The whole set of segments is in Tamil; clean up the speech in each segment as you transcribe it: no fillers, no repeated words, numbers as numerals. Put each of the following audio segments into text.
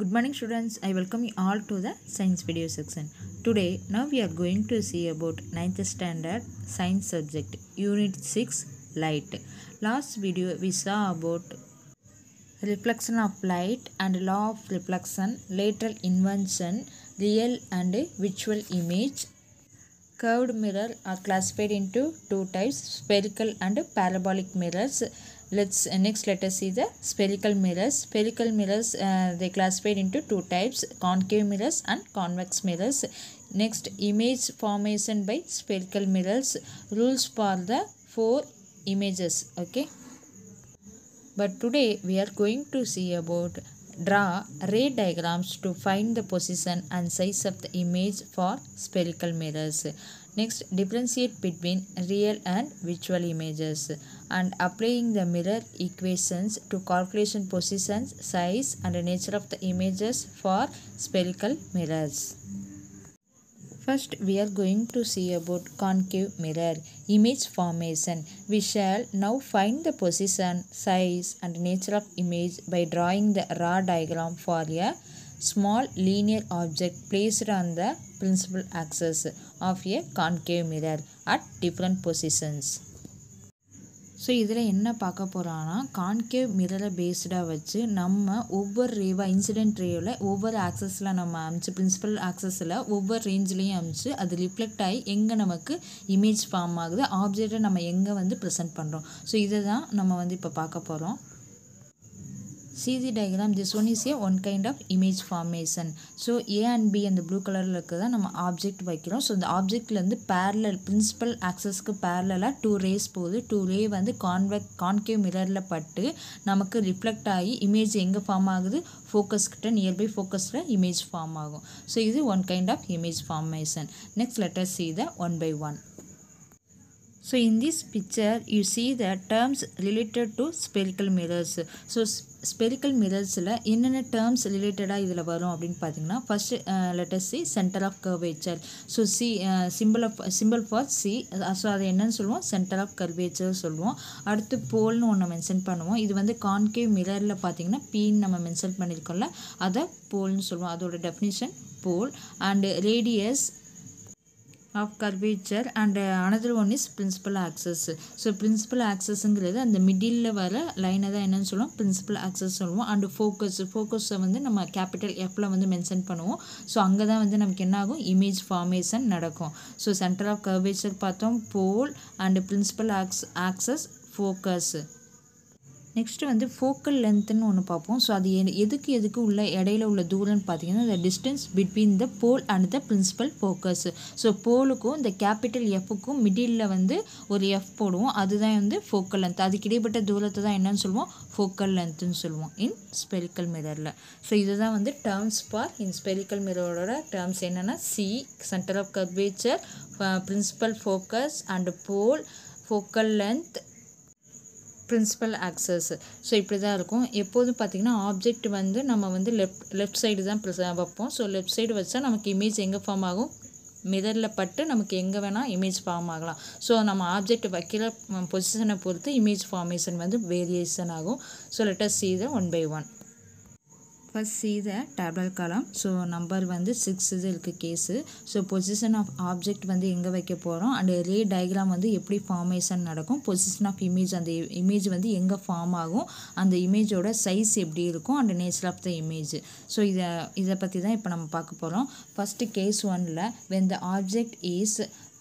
Good morning students, I welcome you all to the science video section. Today, now we are going to see about 9th standard science subject, unit 6, light. Last video we saw about reflection of light and law of reflection, lateral inversion, real and virtual image. Curved mirror are classified into two types, spherical and parabolic mirrors. Next let us see the spherical mirrors. Spherical mirrors they classified into two types, concave mirrors and convex mirrors. Next, image formation by spherical mirrors. Rules for the four images. Okay, but today we are going to see about draw ray diagrams to find the position and size of the image for spherical mirrors. Next, differentiate between real and virtual images and applying the mirror equations to calculation positions, size and nature of the images for spherical mirrors. First, we are going to see about concave mirror image formation. We shall now find the position, size and nature of image by drawing the raw diagram for a small linear object placed on the principal axis of a concave mirror at different positions. So இதில் என்ன பார்க்க போகிறோன்னா, கான்கேவ் மிரரை பேஸ்டாக வச்சு நம்ம ஒவ்வொரு ரேவாக இன்சிடென்ட் ரேவில் ஒவ்வொரு ஆக்சஸில் நம்ம அமைச்சு பிரின்சிபல் ஆக்சஸில் ஒவ்வொரு ரேஞ்சிலையும் அமைச்சு அது ரிஃப்ளெக்ட் ஆகி எங்கே நமக்கு இமேஜ் ஃபார்ம் ஆகுது, ஆப்ஜெக்டை நம்ம எங்கே ப்ரெசென்ட் பண்ணுறோம். ஸோ இதை தான் நம்ம இப்போ பார்க்க போகிறோம். See the diagram, this one is a one kind of image formation. So A and B and the blue color இருக்குதா நம்ம ஆப்ஜெக்ட் வைக்கிறோம். ஸோ இந்த ஆப்ஜெக்ட்லேருந்து பேரலல் பிரின்சிபல் ஆக்சஸ்க்கு பேரலாக டூ ரேஸ் போகுது. டூ ரே கான்கேவ் மிரரில் பட்டு நமக்கு ரிஃப்ளெக்ட் ஆகி இமேஜ் எங்கே ஃபார்ம் ஆகுது, ஃபோக்கஸ்கிட்ட நியர்பை ஃபோக்கஸில் இமேஜ் ஃபார்ம் ஆகும். ஸோ இது one kind of image formation. Next let us see the one by one. So in this picture you see the terms related to spherical mirrors. So spherical mirrorsல என்னென்ன terms related இதில் வரும் அப்படின்னு பார்த்தீங்கன்னா, first let us see center of curvature. So C symbol for C. So அது என்னன்னு சொல்லுவோம், center of curvature சொல்லுவோம். அடுத்து போல்னு ஒன்று மென்ஷன் பண்ணுவோம். இது கான்கேவ் மிரரில் பார்த்தீங்கன்னா பீன்னு நம்ம மென்ஷன் பண்ணியிருக்கோம்ல, அதை போல்னு சொல்லுவோம். அதோட definition pole. And radius of curvature and another one is principal axis. So principal axisங்கிறது அந்த மிடில் வர லைனை தான் என்னன்னு சொல்லுவோம், principal axis சொல்லுவோம். அண்ட் ஃபோக்கஸை நம்ம கேபிட்டல் எஃப்ல மென்ஷன் பண்ணுவோம். ஸோ அங்கே தான் நமக்கு என்ன ஆகும், இமேஜ் ஃபார்மேஷன் நடக்கும். ஸோ சென்டர் ஆஃப் கர்வேச்சர் பார்த்தோம், pole and principal axis, focus. Next focal லென்த்துன்னு ஒன்று பார்ப்போம். ஸோ அது எதுக்கு உள்ள இடையில உள்ள தூரம்னு பார்த்தீங்கன்னா, the distance between the pole and the principal focus. So போலுக்கும் இந்த கேபிட்டல் எஃப்க்கும் மிடில் ஒரு எஃப் போடுவோம், அதுதான் ஃபோக்கல் லென்த். அதுக்கு இடைப்பட்ட தூரத்தை தான் என்னன்னு சொல்லுவோம், ஃபோக்கல் லென்த்துன்னு சொல்லுவோம் இன் ஸ்பெரிக்கல் மிரரில். ஸோ இதுதான் டேர்ம்ஸ் ஃபார் இன் ஸ்பெரிக்கல் மிரரோட டேர்ம்ஸ் என்னென்னா, C centre of curvature, principal focus and pole, focal length, principal axis. So இப்படி தான் இருக்கும். எப்போதும் பார்த்திங்கன்னா ஆப்ஜெக்ட் நம்ம லெஃப்ட் சைடு தான் வைப்போம். ஸோ லெஃப்ட் சைடு வச்சா நமக்கு இமேஜ் எங்கே ஃபார்ம் ஆகும், மிரரில் பட்டு நமக்கு எங்கே வேணால் இமேஜ் ஃபார்ம் ஆகலாம். ஸோ நம்ம ஆப்ஜெக்ட் வைக்கிற பொசிஷனை பொறுத்து இமேஜ் ஃபார்மேஷன் வேரியேஷன் ஆகும். So let us see the one by one. First see the tabular column. So number 6 இது இருக்குது case. So position of object எங்கே வைக்க போகிறோம், அண்ட் ரே டயக்ராம் எப்படி ஃபார்மேஷன் நடக்கும், பொசிஷன் ஆஃப் இமேஜ் அந்த இமேஜ் எங்கே ஃபார்ம் ஆகும், அந்த இமேஜோட சைஸ் எப்படி இருக்கும், and nature of the image. So இதை பற்றி தான் இப்போ நம்ம பார்க்க போகிறோம். ஃபஸ்ட்டு கேஸ் 1ல் when the object is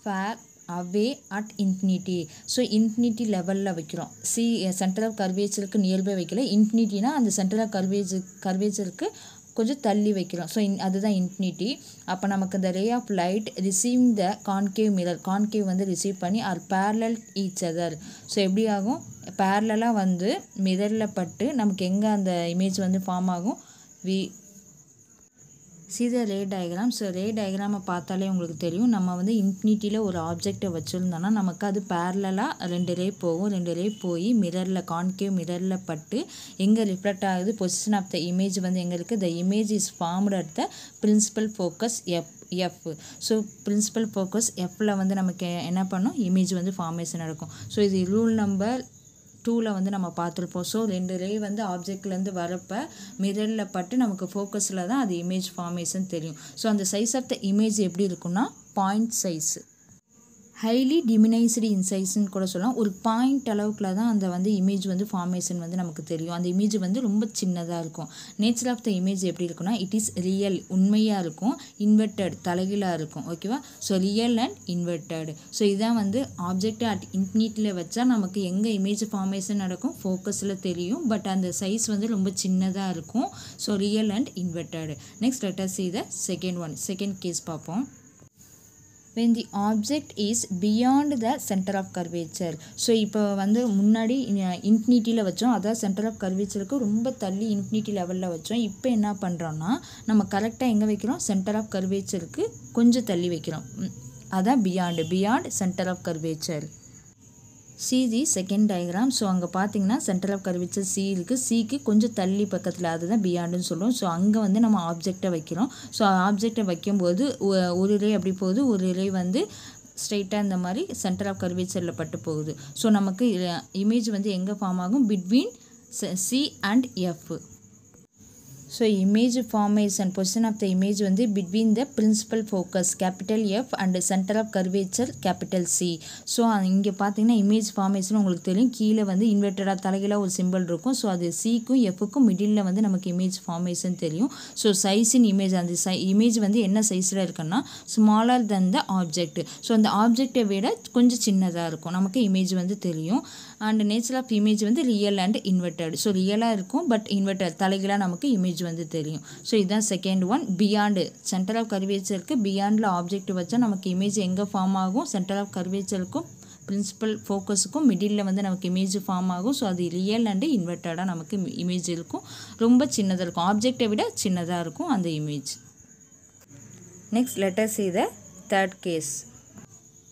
far away at infinity. So infinity லெவலில் வைக்கிறோம். சி சென்டர் ஆஃப் கர்வேச்சருக்கு நியர்பை வைக்கல, இன்ஃபினிட்டினா அந்த சென்டர் ஆஃப் கர்வேச்சருக்கு கொஞ்சம் தள்ளி வைக்கிறோம். ஸோ அதுதான் இன்ஃபினிட்டி. அப்போ நமக்கு இந்த ray of light receiving the concave mirror, concave receive பண்ணி are parallel each other. So எப்படி ஆகும், பேரலாக மிரரில் பட்டு நமக்கு எங்கே அந்த இமேஜ் ஃபார்ம் ஆகும், see the ray diagram. So ray டயக்ராமை பார்த்தாலே உங்களுக்கு தெரியும், நம்ம இன்ஃபினிட்டியில் ஒரு ஆப்ஜெக்டை வச்சுருந்தோன்னா நமக்கு அது பேரலாக 2 ரே போகும். 2 ரே போய் மிரரில் கான்கேவ் மிரரில் பட்டு எங்கே ரிஃப்ளெக்ட் ஆகுது, பொசிஷன் ஆஃப் த இமேஜ் எங்கே இருக்குது, the image is formed at the principal focus F. So principal focus எஃப்பில் நமக்கு என்ன பண்ணும், இமேஜ் ஃபார்மேஷன் நடக்கும். ஸோ இது ரூல் நம்பர் 2ல வந்து நம்ம பார்த்துருப்போம். ஸோ 2 ரே வந்து ஆப்ஜெக்ட்லேருந்து வரப்போ மிரரில் பட்டு நமக்கு ஃபோக்கஸில் தான் அது இமேஜ் ஃபார்மேஷன் தெரியும். ஸோ அந்த சைஸ் ஆஃப் த இமேஜ் எப்படி இருக்குன்னா பாயிண்ட் சைஸ், ஹைலி டிமினைஸ்டு இன் சைஸ்ன்னு கூட சொல்லலாம். ஒரு பாயிண்ட் அளவுக்குள்ள தான் அந்த வந்து இமேஜ் வந்து ஃபார்மேஷன் வந்து நமக்கு தெரியும். அந்த இமேஜ் வந்து ரொம்ப சின்னதாக இருக்கும். நேச்சர் ஆஃப் த இமேஜ் எப்படி இருக்குன்னா இட் இஸ் ரியல், உண்மையாக இருக்கும், இன்வெர்டட் தலைகீழாக இருக்கும். ஓகேவா? So real and inverted. So இதான் வந்து ஆப்ஜெக்ட் அட் இன்ஃபினிட்டியில் வச்சா நமக்கு எங்கே இமேஜ் ஃபார்மேஷன் நடக்கும் ஃபோக்கஸில் தெரியும். பட் அந்த சைஸ் வந்து ரொம்ப சின்னதாக இருக்கும். So real and inverted. Next let us see the second case பார்ப்போம். when the object is beyond the center of curvature. So இப்போ வந்து முன்னாடி இன்ஃபினிட்டியில் வச்சோம், அதாவது சென்டர் ஆஃப் கர்வேச்சருக்கு ரொம்ப தள்ளி இன்ஃபினிட்டி லெவலில் வச்சோம். இப்போ என்ன பண்ணுறோன்னா நம்ம கரெக்டாக எங்கே வைக்கிறோம், சென்டர் ஆஃப் கர்வேச்சருக்கு கொஞ்சம் தள்ளி வைக்கிறோம். அதான் beyond centre of curvature. see the second diagram. So அங்கே பார்த்தீங்கன்னா சென்டர் ஆஃப் கர்வேச்சர் சி இருக்குது, சிக்கு கொஞ்சம் தள்ளி பக்கத்தில், அதுதான் பியாண்டுன்னு சொல்லுவோம். ஸோ அங்கே வந்து நம்ம ஆப்ஜெக்டை வைக்கிறோம். ஸோ ஆப்ஜெக்டை வைக்கும்போது ஒரு ரே அப்படி போகுது, ஒரு ரே வந்து ஸ்ட்ரைட்டாக இந்த மாதிரி சென்டர் ஆஃப் கர்வேச்சரில் பட்டு போகுது. ஸோ நமக்கு இமேஜ் வந்து எங்கே ஃபார்ம் ஆகும், between C and F. So image formation position of the image வந்து between the principal focus capital F and centre of curvature capital C. So இங்கே பார்த்தீங்கன்னா இமேஜ் ஃபார்மேஷன் உங்களுக்கு தெரியும், கீழே வந்து இன்வெர்டடாக தலைகீழாக ஒரு சிம்பிள் இருக்கும். ஸோ அது சிக்கும் எஃப்க்கும் மிடில் வந்து நமக்கு இமேஜ் ஃபார்மேஷன் தெரியும். ஸோ சைஸ் இன் இமேஜ், அந்த இமேஜ் வந்து என்ன சைஸில் இருக்குன்னா smaller than the object. So அந்த ஆப்ஜெக்டை விட கொஞ்சம் சின்னதாக இருக்கும், நமக்கு இமேஜ் வந்து தெரியும். அண்ட் நேச்சர் ஆஃப் இமேஜ் வந்து ரியல் அண்ட் இன்வெர்டட். ஸோ ரியலாக இருக்கும் பட் இன்வெர்டட் தலைகீழாக நமக்கு இமேஜ் வந்து தெரியும். ஸோ இதுதான் second one. Beyond centre of கர்வேச்சருக்கு பியாண்டில் ஆப்ஜெக்ட் வச்சா நமக்கு இமேஜ் எங்கே ஃபார்ம் ஆகும், சென்டர் ஆஃப் கர்வேச்சருக்கும் பிரின்சிபல் ஃபோக்கஸுக்கும் மிடில் வந்து நமக்கு இமேஜ் ஃபார்ம் ஆகும். ஸோ அது ரியல் அண்டு இன்வெர்டடாக நமக்கு இமேஜ் இருக்கும், ரொம்ப சின்னதாக இருக்கும், ஆப்ஜெக்டை விட சின்னதாக இருக்கும் அந்த image. Next let us see the third case.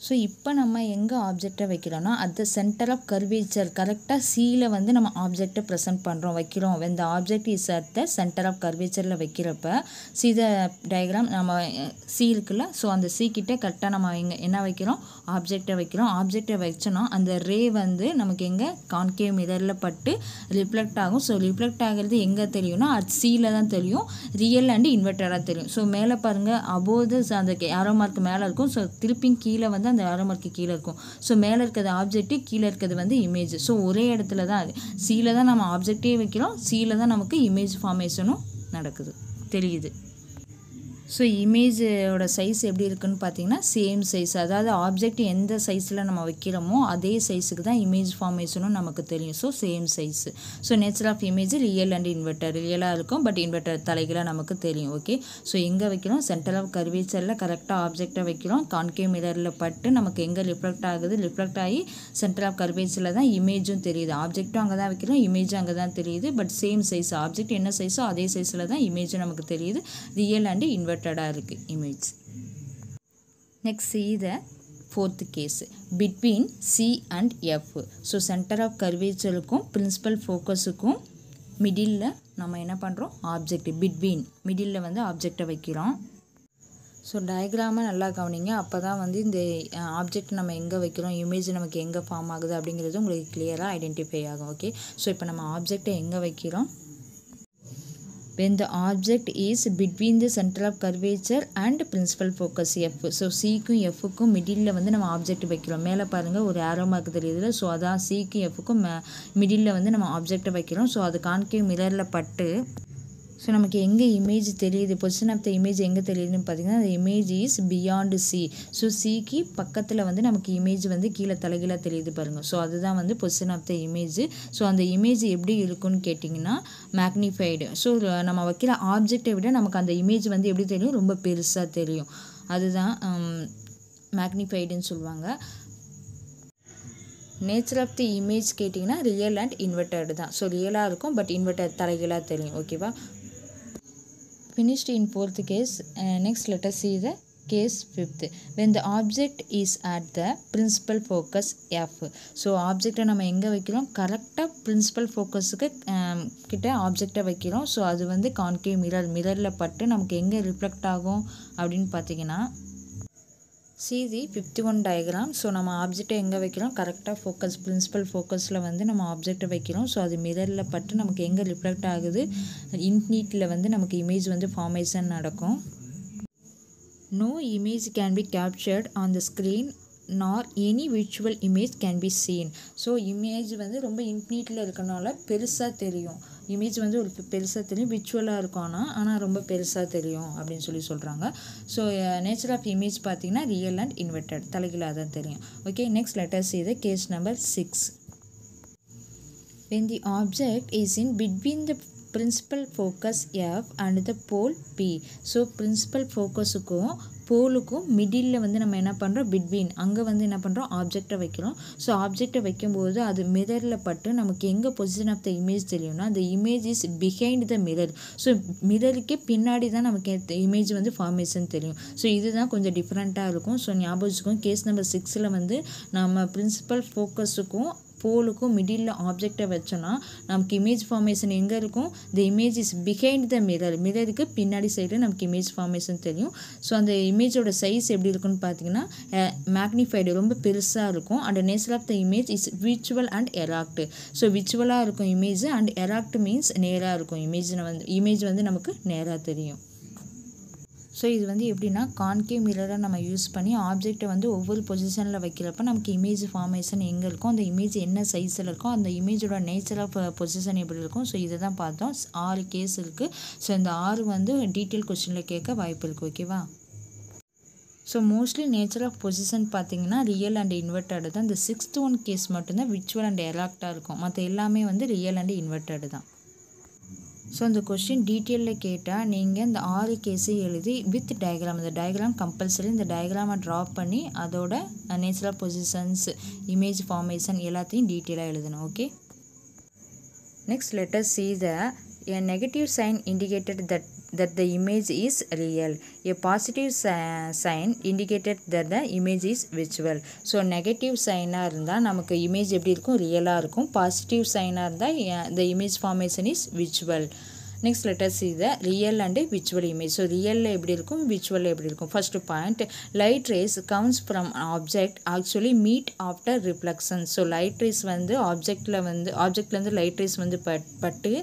So இப்போ நம்ம எங்கே ஆப்ஜெக்டை வைக்கிறோன்னா at the centre of curvature, கரெக்டாக சியில் வந்து நம்ம ஆப்ஜெக்டை ப்ரெசென்ட் பண்ணுறோம், வைக்கிறோம். when the object is at the center of curvature வைக்கிறப்ப see the diagram, நம்ம சி இருக்குல்ல, ஸோ அந்த சி கிட்ட கரெக்டாக நம்ம என்ன வைக்கிறோம், ஆப்ஜெக்டை வைக்கிறோம். ஆப்ஜெக்டை வச்சோன்னா அந்த ரே வந்து நமக்கு எங்கே கான்கேவ் மிரரில் பட்டு ரிஃப்ளெக்ட் ஆகும். ஸோ ரிஃப்ளெக்ட் ஆகிறது எங்கே தெரியும்னா அது சியில் தான் தெரியும், ரியல் அண்டு இன்வெர்டடாக தெரியும். ஸோ மேலே பாருங்கள் அபோது அந்த ஆரோ மார்க் மேலே இருக்கும். ஸோ திருப்பி கீழே வந்து அந்த ஆரோ மார்க்கு கீழே இருக்கும். ஸோ மேலே இருக்கிறது ஆப்ஜெக்ட்டு, கீழே இருக்கிறது வந்து இமேஜ். ஸோ ஒரே இடத்துல தான் சியில் தான் நம்ம ஆப்ஜெக்டே வைக்கிறோம், சியில் தான் நமக்கு இமேஜ் ஃபார்மேஷனும் நடக்குது, தெரியுது. ஸோ இமேஜோட சைஸ் எப்படி இருக்குன்னு பார்த்தீங்கன்னா சேம் சைஸ், அதாவது ஆப்ஜெக்ட் எந்த சைஸில் நம்ம வைக்கிறோமோ அதே சைஸுக்கு தான் இமேஜ் ஃபார்மேஷனும் நமக்கு தெரியும். So same size. So nature of image real and inverter, ரியலாக இருக்கும் பட் இன்வெர்டர் தலைகீழாக நமக்கு தெரியும். ஓகே, ஸோ எங்கே வைக்கிறோம், சென்டர் ஆஃப் கர்வேச்சரில் கரெக்டாக ஆப்ஜெக்டை வைக்கிறோம், கான்கேவ் மிரரில் பட்டு நமக்கு எங்கே ரிஃப்ளெக்ட் ஆகுது, ரிஃப்ளெக்ட் ஆகி சென்டர் ஆஃப் கர்வேச்சரில் தான் இமேஜும் தெரியுது. ஆப்ஜெக்ட்டும் அங்கே தான் வைக்கிறோம், இமேஜும் அங்கே தான் தெரியுது. பட் சேம் சைஸ், ஆப்ஜெக்ட் என்ன சைஸோ அதே சைஸில் தான் இமேஜும் நமக்கு தெரியுது, ரியல் அண்ட் இன்வெர்டடாக இருக்குது image. Next see the fourth case between C and F. So centre of கர்வேச்சருக்கும் பிரின்சிபல் ஃபோக்கஸுக்கும் மிடில் நம்ம என்ன பண்ணுறோம், ஆப்ஜெக்ட் பிட்வீன் மிடில் வந்து ஆப்ஜெக்டை வைக்கிறோம். ஸோ டயக்ராமை நல்லா கவனிங்க, அப்போ தான் வந்து இந்த ஆப்ஜெக்ட் நம்ம எங்கே வைக்கிறோம், இமேஜ் நமக்கு எங்கே ஃபார்ம் ஆகுது அப்படிங்கிறது உங்களுக்கு கிளியராக ஐடென்டிஃபை ஆகும். ஓகே, ஸோ இப்போ நம்ம ஆப்ஜெக்டை எங்கே வைக்கிறோம், when the object is between the center of curvature and principal focus F. So சிக்கும் எஃப்க்கும் மிடில் வந்து நம்ம ஆப்ஜெக்ட் வைக்கிறோம். மேலே பாருங்கள் ஒரு ஆரோ மார்க் தெரியுதுல, ஸோ அதான் சிக்கும் எஃப்க்கும் மிடில் வந்து நம்ம ஆப்ஜெக்டை வைக்கிறோம். ஸோ அது கான்கேவ் மிரரில் பட்டு ஸோ நமக்கு எங்கே இமேஜ் தெரியுது, பொசிஷன் ஆஃப் த இமேஜ் எங்கே தெரியுதுன்னு பார்த்தீங்கன்னா அந்த image is beyond C. So சிக்கு பக்கத்தில் வந்து நமக்கு இமேஜ் வந்து கீழே தலைகீழாக தெரியுது பாருங்கள். ஸோ அதுதான் வந்து position of the image. So அந்த இமேஜ் எப்படி இருக்குன்னு கேட்டிங்கன்னா மேக்னிஃபைடு. ஸோ நம்ம வைக்கிற ஆப்ஜெக்டை விட நமக்கு அந்த இமேஜ் வந்து எப்படி தெரியும், ரொம்ப பெருசாக தெரியும். அதுதான் மேக்னிஃபைடுன்னு சொல்லுவாங்க. நேச்சர் ஆஃப் தி இமேஜ் கேட்டிங்கன்னா ரியல் அண்ட் இன்வெர்டட் தான். ஸோ ரியலாக இருக்கும் பட் இன்வெர்டட் தலைகீழாக தெரியும். ஓகேவா, finished in fourth case. Next let us see the case fifth. when the object is at the principal focus F. So ஆப்ஜெக்டை நம்ம எங்கே வைக்கிறோம், கரெக்டாக பிரின்சிபல் ஃபோக்கஸுக்கு கிட்ட ஆப்ஜெக்டை வைக்கிறோம். ஸோ அது வந்து கான்கேவ் மிரரில் பட்டு நமக்கு எங்கே ரிஃப்ளெக்ட் ஆகும் அப்படின்னு பார்த்தீங்கன்னா See the 51 diagram. ஸோ நம்ம ஆப்ஜெக்டை எங்கே வைக்கிறோம், கரெக்டாக ஃபோக்கஸ் பிரின்சிபல் ஃபோக்கஸில் வந்து நம்ம ஆப்ஜெக்டை வைக்கிறோம். ஸோ அது மிரரில் பட்டு நமக்கு எங்கே ரிஃப்ளெக்ட் ஆகுது, இன்ஃபினிட்டியில் வந்து நமக்கு இமேஜ் வந்து ஃபார்மேஷன் நடக்கும். No image can be captured on the screen nor any virtual image can be seen. So image வந்து ரொம்ப இன்ஃபினிட்டில் இருக்கனால பெருசாக தெரியும். இமேஜ் வந்து ஒரு பெருசாக தெரியும், விர்ச்சுவலாக இருக்கும் ஆனால் ரொம்ப பெருசாக தெரியும் அப்படின்னு சொல்கிறாங்க. ஸோ நேச்சர் ஆஃப் இமேஜ் பார்த்தீங்கன்னா ரியல் அண்ட் இன்வெர்டட், தலைகீழாக தான் தெரியும். Okay, next let us see the case number 6. When the object is in between the principal focus F and the pole P. So principal ஃபோக்கஸுக்கும் போலுக்கும் மிடில் வந்து நம்ம என்ன பண்ணுறோம், பிட்வீன் அங்கே வந்து என்ன பண்ணுறோம், ஆப்ஜெக்டை வைக்கிறோம். ஸோ ஆப்ஜெக்டை வைக்கும்போது அது மிரரில் பட்டு நமக்கு எங்கே பொசிஷன் ஆஃப் த இமேஜ் தெரியும்னா the image is behind the mirror. So மிரருக்கே பின்னாடி தான் நமக்கு இமேஜ் வந்து ஃபார்மேஷன் தெரியும். ஸோ இதுதான் கொஞ்சம் டிஃப்ரெண்ட்டாக இருக்கும். ஸோ ஞாபகம் வச்சுக்கோங்க, கேஸ் நம்பர் 6 வந்து நம்ம பிரின்சிபல் ஃபோக்கஸுக்கும் போலுக்கும் மிடில் ஆப்ஜெக்டை வச்சோன்னா நமக்கு இமேஜ் ஃபார்மேஷன் எங்கே இருக்கும், the image is behind the mirror, மிரருக்கு பின்னாடி சைடு நமக்கு இமேஜ் ஃபார்மேஷன் தெரியும். ஸோ அந்த இமேஜோட சைஸ் எப்படி இருக்குன்னு பார்த்தீங்கன்னா மேக்னிஃபைடு, ரொம்ப பெருசாக இருக்கும். And nature of the image is virtual and erect. So விர்ச்சுவலாக இருக்கும் இமேஜ், அண்ட் எராக்ட் மீன்ஸ் நேராக இருக்கும் இமேஜ் வந்து நமக்கு நேராக தெரியும். ஸோ இது வந்து எப்படின்னா கான்கேவ் மிரரை நம்ம யூஸ் பண்ணி ஆப்ஜெக்டை வந்து ஒவ்வொரு பொசிஷனில் வைக்கிறப்ப நமக்கு இமேஜ் ஃபார்மேஷன் எங்கே இருக்கும், அந்த இமேஜ் என்ன சைஸில் இருக்கும், அந்த இமேஜோட நேச்சர் ஆஃப் பொசிஷன் எப்படி இருக்கும். ஸோ இதை தான் பார்த்தோம். 6 கேஸ் இருக்குது. ஸோ இந்த 6 வந்து டீட்டெயில் கொஸ்டினில் கேட்க வாய்ப்பு இருக்குது. ஓகேவா? So mostly nature of position பார்த்தீங்கன்னா ரியல் அண்ட் இன்வெர்டட் தான். இந்த 6th ஒன் கேஸ் மட்டும்தான் விர்ச்சுவல் அண்ட் எராக்டாக இருக்கும். மற்ற எல்லாமே வந்து ரியல் அண்ட் இன்வெர்டட் தான். ஸோ இந்த கொஸ்டின் டீட்டெயிலில் கேட்டால் நீங்கள் இந்த 6 கேஸை எழுதி வித் டயக்ராம், இந்த டயக்ராம் கம்பல்சரி இந்த டயக்ராமை ட்ரா பண்ணி அதோட nature of positions, image formation எல்லாத்தையும் டீட்டெயிலாக எழுதணும். Okay, next let us see a negative sign indicated that the image is real. A positive sign indicated that the image is virtual. So negative சைனாக இருந்தால் நமக்கு இமேஜ் எப்படி இருக்கும், ரியலாக இருக்கும். பாசிட்டிவ் சைனாக இருந்தால் the image formation is virtual. Next let us see the real and virtual image. So ரியலில் எப்படி இருக்கும், விர்ச்சுவலில் எப்படி இருக்கும். First point, light rays comes from object actually meet after reflection. So light rays வந்து ஆப்ஜெக்ட்லேருந்து லைட் ரேஸ் வந்து பட்டு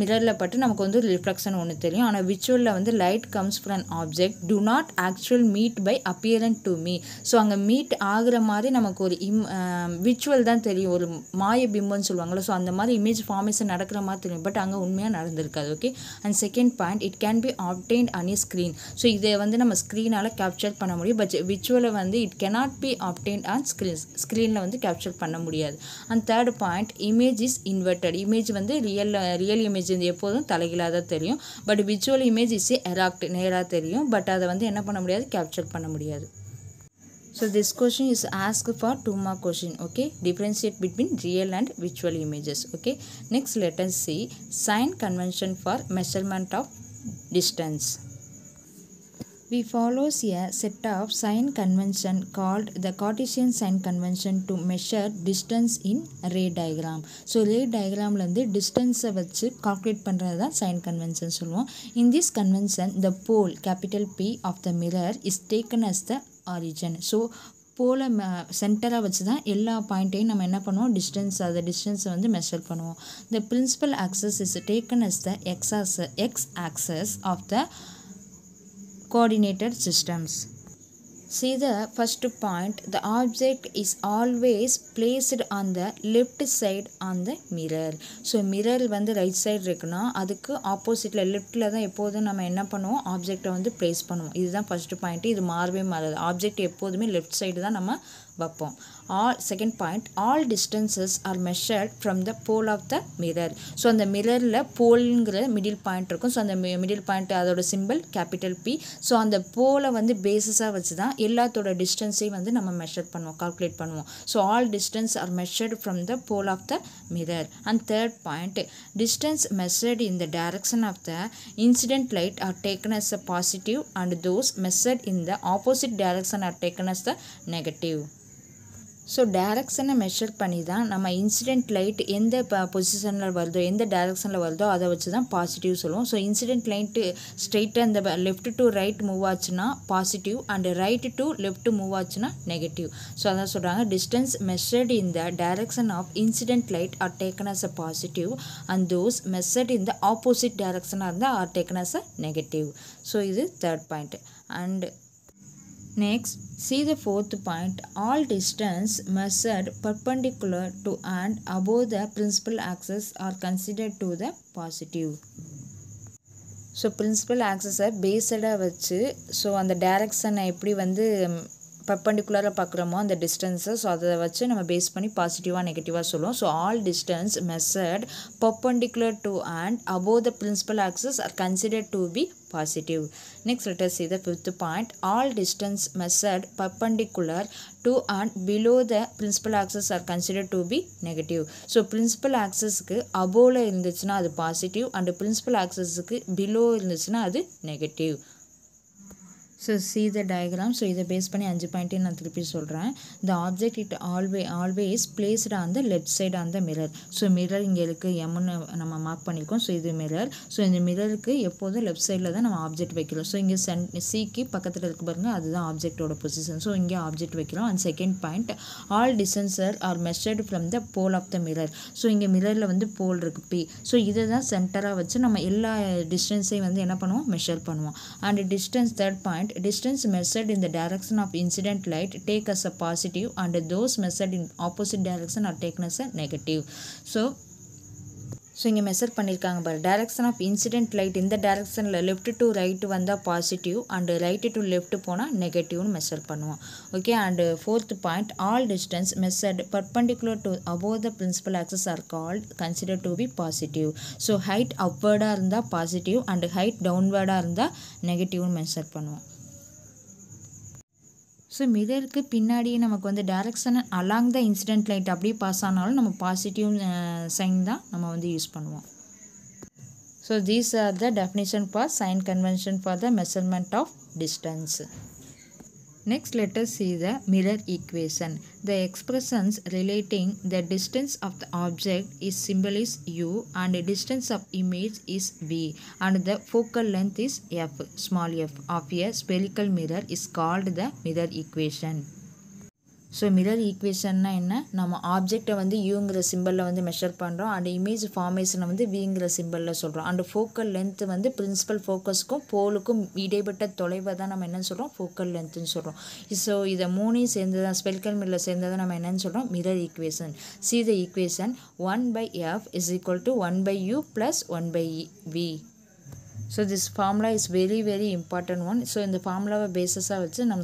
மிரரில் பட்டு நமக்கு வந்து ரிஃப்ளெக்ஷன் ஒன்று தெரியும். ஆனால் விர்ச்சுவலில் வந்து light comes from object do not actual meet by apparent to me. So அங்கே மீட் ஆகுற மாதிரி நமக்கு ஒரு விர்ச்சுவல் தான் தெரியும், ஒரு மாய பிம்பம்னு சொல்லுவாங்கள்ல. ஸோ அந்த மாதிரி இமேஜ் ஃபார்மேஷன் நடக்கிற மாதிரி தெரியும், பட் அங்கே உண்மையாக நடந்திருக்காது. Okay, and second point, it can be obtained on a screen. So இதை வந்து நம்ம ஸ்க்ரீனால் கேப்சர் பண்ண முடியும், பட் விர்ச்சுவலை வந்து it cannot be obtained on ஸ்க்ரீனில் வந்து கேப்சர் பண்ண முடியாது. And third point, image is inverted. Image வந்து ரியல் இமேஜ் எப்போதும் தலைகீழாக தான் தெரியும், but virtual image is erect, நேராக தெரியும், பட் அதை வந்து என்ன பண்ண முடியாது, கேப்சர் பண்ண முடியாது. So this question is asked for 2 mark question. Okay, differentiate between real and virtual images. Okay, next let us see sign convention for measurement of distance. We follows a set of sign convention called the Cartesian sign convention to measure distance in ray diagram. So ray diagramலேருந்து டிஸ்டன்ஸை வச்சு கால்குலேட் பண்ணுறது தான் சைன் கன்வென்ஷன் சொல்லுவோம். In this convention, the pole capital P of the mirror is taken as the origin. So போல சென்டராக வச்சு தான் எல்லா பாயிண்ட்டையும் நம்ம என்ன பண்ணுவோம், டிஸ்டன்ஸை வந்து மெஷர் பண்ணுவோம். The principal axis is taken as the x-axis of the coordinated systems. See the first point, the object is always placed on the left side on the mirror. So mirror வந்து ரைட் சைடு இருக்குன்னா அதுக்கு ஆப்போசிட்டில் லெஃப்டில் தான் எப்போதும் நம்ம என்ன பண்ணுவோம், ஆப்ஜெக்டை வந்து ப்ளேஸ் பண்ணுவோம். இதுதான் ஃபர்ஸ்ட் பாயிண்ட்டு, இது மாறவே மாறாது. ஆப்ஜெக்ட் எப்போதுமே லெஃப்ட் சைடு தான் நம்ம வைப்போம். Second point, all distances are measured from the pole of the mirror. So அந்த மிரரில் போல்ங்கிற மிடில் பாயிண்ட் இருக்கும். ஸோ அந்த மிடில் பாயிண்ட் அதோட சிம்பிள் கேபிட்டல் பி. ஸோ அந்த போலை வந்து பேசிஸாக வச்சு தான் எல்லாத்தோட டிஸ்டன்ஸையும் வந்து நம்ம மெஷர் பண்ணுவோம், கால்குலேட் பண்ணுவோம். So all distance are measured from the pole of the mirror. And third point, distance measured in the direction of the incident light are taken as a positive and those measured in the opposite direction are taken as the negative. So டேரக்ஷனை மெஷர் பண்ணி தான் நம்ம இன்சிடென்ட் லைட் எந்த பொசிஷனில் வருதோ எந்த டேரக்ஷனில் வருதோ அதை வச்சு தான் பாசிட்டிவ் சொல்லுவோம். ஸோ இன்சிடென்ட் லைட்டு ஸ்ட்ரெயிட்டாக இந்த லெஃப்ட் டு ரைட் மூவ் ஆச்சுன்னா positive and right to left move ஆச்சுன்னா நெகட்டிவ். ஸோ அதான் சொல்கிறாங்க distance measured in the direction of incident light are taken as a positive and those measured in the opposite டைரக்ஷனாக இருந்தால் are taken as a negative. So இது third point. And next, see the fourth point. All distance measured perpendicular to and above the principal axis are considered to the positive. So principal axis based வச்சு ஸோ அந்த டைரக்ஷனை எப்படி வந்து பர்பண்டிகுலராக பார்க்குறோமோ அந்த டிஸ்டன்ஸை ஸோ அதை வச்சு நம்ம பேஸ் பண்ணி பாசிட்டிவாக நெகட்டிவாக சொல்லுவோம். So all distance measured perpendicular to and above the principal axis are considered to be positive. Next, let us see the fifth point. All distance measured perpendicular to and below the principal axis are considered to be negative. So principal axisக்கு above இருந்துச்சுன்னா அது பாசிட்டிவ் அண்ட் principal axisக்கு below இருந்துச்சுன்னா அது negative. So see the diagram. So இதை பேஸ் பண்ணி 5 பாயிண்ட் நான் திருப்பி சொல்கிறேன். The object it always placed on the left side on the mirror. So mirror இங்கே இருக்குது எம்னு நம்ம மார்க் பண்ணியிருக்கோம். ஸோ இது மிரர். ஸோ இந்த மிரருக்கு எப்போதும் லெஃப்ட் சைடில் தான் நம்ம ஆப்ஜெக்ட் வைக்கிறோம். ஸோ இங்கே சிக்கு பக்கத்தில் இருக்க பாருங்க அதுதான் ஆப்ஜெக்டோட பொசிஷன். ஸோ இங்கே ஆப்ஜெக்ட் வைக்கிறோம். And second point all distances are measured from the pole of the mirror. So இங்கே மிரரில் வந்து போல் இருக்குது பி. ஸோ இதை தான் சென்டராக வச்சு நம்ம எல்லா டிஸ்டன்ஸையும் வந்து என்ன பண்ணுவோம் மெஷர் பண்ணுவோம். And distance third point distance measured in the direction of incident light take as a positive and those measured in opposite direction are taken as a negative. So இங்கே மெஷர் பண்ணியிருக்காங்க பாரு டைரக்ஷன் ஆஃப் இன்சிடென்ட் லைட் இந்த டைரக்ஷனில் லெஃப்ட் டு ரைட்டு வந்தால் positive and right to left போனால் நெகட்டிவ்னு மெஷர் பண்ணுவோம். Okay. And fourth point all distance measured perpendicular to above the principal axis are called considered to be positive. So height அப்வர்டாக இருந்தால் பாசிட்டிவ் அண்டு ஹைட் டவுன்வர்டாக இருந்தால் நெகட்டிவ்னு மெஷர் பண்ணுவோம். ஸோ மிரருக்கு பின்னாடி நமக்கு வந்து direction along the incident light அப்படியே பாஸ் ஆனாலும் நம்ம பாசிட்டிவ் சைன் தான் நம்ம வந்து யூஸ் பண்ணுவோம். So these are the definition for sign convention for the measurement of distance. Next, let us see the mirror equation. The expressions relating the distance of the object is symbol is u and the distance of image is v and the focal length is f, small f, of a spherical mirror is called the mirror equation. So mirror ஈக்குவேஷன்னா என்ன, நம்ம ஆப்ஜெக்டை வந்து யூங்கிற சிம்பிளில் வந்து மெஷர் பண்ணுறோம் அண்ட் இமேஜ் ஃபார்மேஷனை வந்து விங்கிற சிம்பிளில் சொல்கிறோம். அண்ட் ஃபோக்கல் லென்த்து வந்து பிரின்சிபல் ஃபோக்கஸ்க்கும் போலுக்கும் இடைப்பட்ட தொலைவை தான் நம்ம என்னென்னு சொல்கிறோம் ஃபோக்கல் லென்த்துன்னு சொல்கிறோம். ஸோ இதை மூணையும் சேர்ந்து தான் ஸ்பெரிக்கல் மிரரில் சேர்ந்ததை நம்ம என்னென்னு சொல்கிறோம் mirror equation. See the equation 1/f is equal to 1/u plus 1/v. So this formula is very important one. So இந்த ஃபார்முலாவை பேஸஸாக வச்சு நம்ம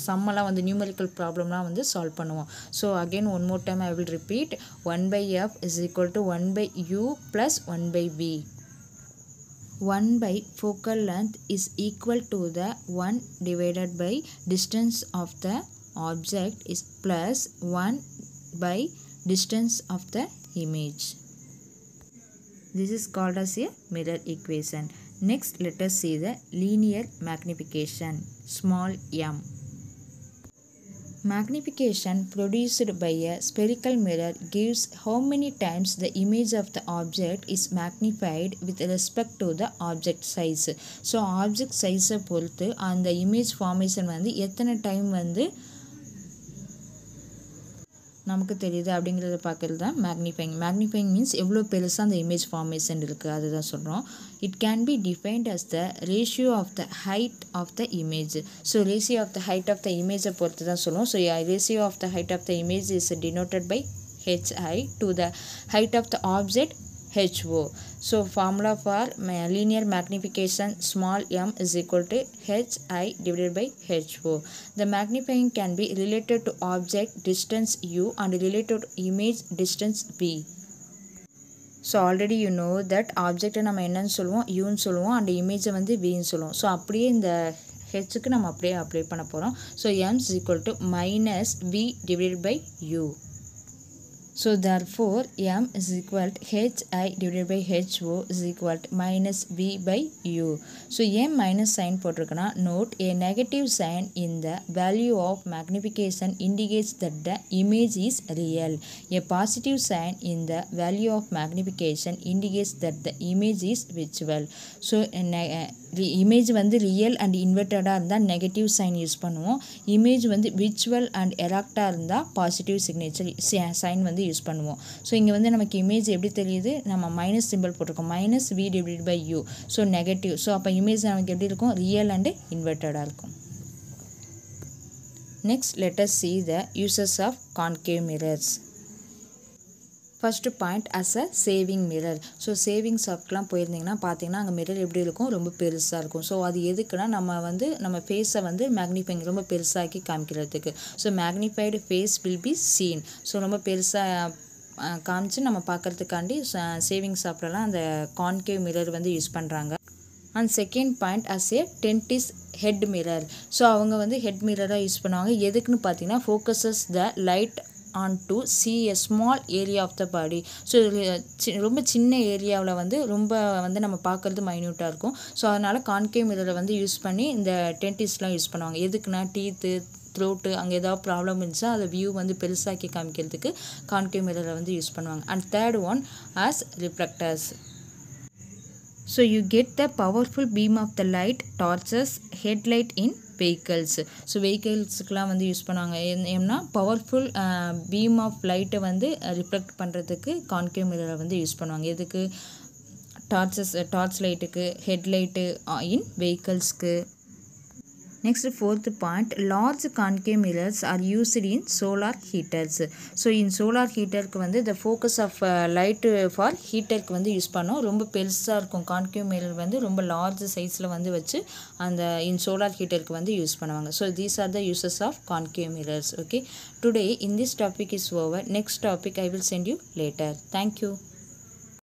சம்மெல்லாம் வந்து நியூமரிக்கல் ப்ராப்ளம்லாம் வந்து சால்வ் பண்ணுவோம். So again one more time I will repeat 1/f is equal to 1/u plus 1/v. 1 focal length is equal to the 1 divided by distance of the object is plus 1 distance of the image. This is called as a mirror equation. Next, let us see the linear magnification, small m. Magnification produced by a spherical mirror gives how many times the image of the object is magnified with respect to the object size. So object size பொறுத்து அந்த image formation வந்து எத்தனை டைம் வந்து நமக்கு தெரியுது அப்படிங்கிறத பார்க்குறது தான் மேக்னிஃபைங். மேக்னிஃபைங் மீன்ஸ் எவ்வளோ பெருசாக அந்த இமேஜ் ஃபார்மேஷன் இருக்குது அதுதான் சொல்கிறோம். It can be defined as the ratio of the height of the image. So ratio of the height of the இமேஜை பொறுத்து தான் சொல்லுவோம். So ratio of the height of the image is denoted by hi to the height of the object ho. So formula for linear magnification small m is equal to hi divided by ho. The magnifying can be related to object distance u and related to image distance v. So already you know that object நம்ம என்னன்னு சொல்லுவோம் uன்னு சொல்லுவோம் and image வந்து vன்னு சொல்லுவோம். So அப்படியே இந்த hக்கு நம்ம அப்படியே அப்ளை பண்ண போகிறோம். So m is equal to minus v divided by u. So therefore m is equal to hi divided by ho is equal to minus v by u. So m minus sign போட்டிருக்கனா note a negative sign in the value of magnification indicates that the image is real. A positive sign in the value of magnification indicates that the image is visual. So image வந்து real and inverted இருந்தால் negative sign யூஸ் பண்ணுவோம். image வந்து visual and erect இருந்தால் positive signature sign வந்து யூஸ் பண்ணுவோம். ஸோ இங்கே வந்து நமக்கு இமேஜ் எப்படி தெரியுது, நம்ம மைனஸ் சிம்பிள் போட்டிருக்கோம், minus v divided by u. So negative. So அப்போ இமேஜ் நமக்கு எப்படி இருக்கும், ரியல் அண்டு இன்வெர்ட்டடாக இருக்கும். Next let us see the uses of concave mirrors. First point as a shaving mirror. So shaving ஷாப்க்கெலாம் போயிருந்தீங்கன்னா பார்த்தீங்கன்னா அங்கே மிரர் எப்படி இருக்கும், ரொம்ப பெருசாக இருக்கும். ஸோ அது எதுக்குன்னா நம்ம ஃபேஸை வந்து மேக்னிஃபைங் ரொம்ப பெருசாக்கி காமிக்கிறதுக்கு. So magnified face will be seen. So ரொம்ப பெருசாக காமிச்சு நம்ம பார்க்குறதுக்காண்டி சேவிங் ஷாப்லலாம் அந்த கான்கேவ் மிரர் வந்து யூஸ் பண்ணுறாங்க. And second point as a dentist head mirror. So அவங்க வந்து ஹெட் மிரராக யூஸ் பண்ணுவாங்க. எதுக்குன்னு பார்த்தீங்கன்னா focuses the light on to see a small area of the body. So ரொம்ப சின்ன ஏரியாவில் வந்து ரொம்ப வந்து நம்ம பார்க்குறது மைன்யூட்டாக இருக்கும். ஸோ அதனால் கான்கேவ் மிரரை வந்து யூஸ் பண்ணி இந்த டென்டிஸ்ட்லாம் யூஸ் பண்ணுவாங்க. எதுக்குன்னா டீத்து த்ரோட்டு அங்கே ஏதாவது ப்ராப்ளம் இருந்துச்சா அதை வியூ வந்து பெருசாக்கி காமிக்கிறதுக்கு கான்கேவ் மிரரை வந்து யூஸ் பண்ணுவாங்க. And third one as reflectors. So you get the powerful beam of the light torches headlight in vehicles. So வெஹிக்கிள்ஸுக்கெலாம் வந்து யூஸ் பண்ணுவாங்க. ஏன்னா பவர்ஃபுல் பீம் ஆஃப் லைட்டை வந்து ரிஃப்ளெக்ட் பண்ணுறதுக்கு கான்கேவ் மிரரை வந்து யூஸ் பண்ணுவாங்க. எதுக்கு, டார்ச் லைட்டுக்கு, headlight in வெஹிக்கிள்ஸ்க்கு. Next fourth point, large concave mirrors are used in solar heaters. So in solar heater க்கு வந்து the focus of light for heater க்கு வந்து யூஸ் பண்ணோம். ரொம்ப பெருசாக இருக்கும் concave mirror வந்து ரொம்ப large சைஸில் வந்து வச்சு அந்த in solar heater க்கு வந்து யூஸ் பண்ணுவாங்க. So these are the uses of concave mirrors. Okay, today in this topic is over. Next topic I will send you later. Thank you.